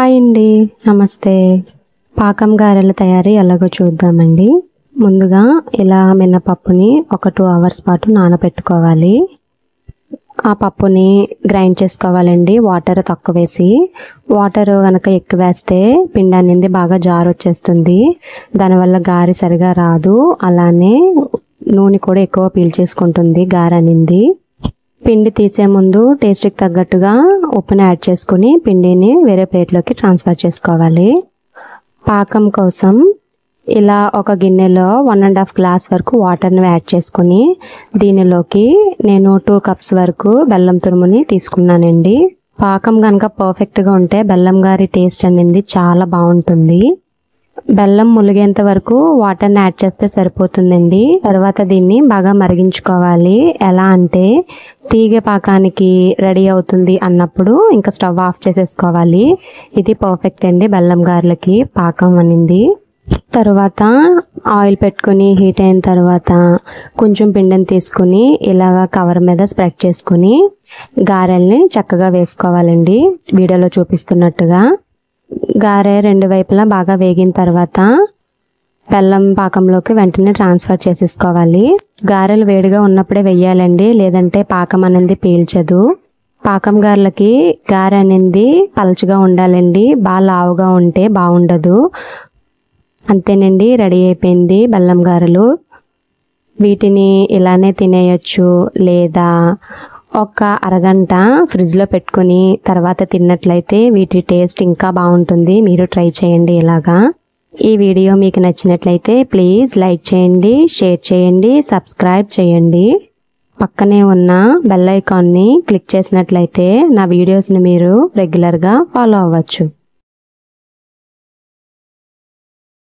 Hi అండి, నమస్తే. పాకం గారెల తయారీ ఎలాగో చూద్దామండి. ముందుగా ఇలా మినపప్పుని ఒక 2 అవర్స్ పాటు నానబెట్టుకోవాలి. ఆ పప్పుని గ్రైండ్ చేసుకోవాలండి, వాటర్ తక్కువ వేసి. వాటర్ కనుక ఎక్కువ వేస్తే పిండి అనేది బాగా జారు వచ్చేస్తుంది, దానివల్ల గారె సరిగా రాదు. అలానే నూనె కూడా ఎక్కువ పీల్చేసుకుంటుంది గారె అనేది. పిండి తీసే ముందు టేస్ట్కి తగ్గట్టుగా ఉప్పుని యాడ్ చేసుకుని పిండిని వేరే ప్లేట్లోకి ట్రాన్స్ఫర్ చేసుకోవాలి. పాకం కోసం ఇలా ఒక గిన్నెలో 1.5 గ్లాస్ వరకు వాటర్ని యాడ్ చేసుకుని దీనిలోకి నేను 2 కప్స్ వరకు బెల్లం తురుముని తీసుకున్నానండి. పాకం కనుక పర్ఫెక్ట్గా ఉంటే బెల్లం గారి టేస్ట్ అనేది చాలా బాగుంటుంది. బెల్లం ములిగేంత వరకు వాటర్ని యాడ్ చేస్తే సరిపోతుందండి. తర్వాత దీన్ని బాగా మరిగించుకోవాలి. ఎలా అంటే తీగ పాకానికి రెడీ అవుతుంది అన్నప్పుడు ఇంకా స్టవ్ ఆఫ్ చేసేసుకోవాలి. ఇది పర్ఫెక్ట్ అండి బెల్లం గారెలకి పాకం అనేది. తర్వాత ఆయిల్ పెట్టుకుని హీట్ అయిన తర్వాత కొంచెం పిండిని తీసుకుని ఇలాగా కవర్ మీద స్ప్రెడ్ చేసుకుని గారెల్ని చక్కగా వేసుకోవాలండి, వీడియోలో చూపిస్తున్నట్టుగా. గారె 2 వైపులా బాగా వేగిన తర్వాత బెల్లం పాకంలోకి వెంటనే ట్రాన్స్ఫర్ చేసేసుకోవాలి. గారెలు వేడిగా ఉన్నప్పుడే వేయాలండి, లేదంటే పాకం అనేది పీల్చదు. పాకం గారెలకి గారె అనేది పలచగా ఉండాలండి, బాగా లావుగా ఉంటే బాగుండదు. అంతేనండి, రెడీ అయిపోయింది బెల్లం గారెలు. వీటిని ఇలానే తినేయచ్చు, లేదా ఒక అరగంట ఫ్రిడ్జ్లో పెట్టుకుని తర్వాత తిన్నట్లయితే వీటి టేస్ట్ ఇంకా బాగుంటుంది. మీరు ట్రై చేయండి ఇలాగా. ఈ వీడియో మీకు నచ్చినట్లయితే ప్లీజ్ లైక్ చేయండి, షేర్ చేయండి, సబ్స్క్రైబ్ చేయండి. పక్కనే ఉన్న బెల్ ఐకాన్ని క్లిక్ చేసినట్లయితే నా వీడియోస్ని మీరు రెగ్యులర్గా ఫాలో అవ్వచ్చు.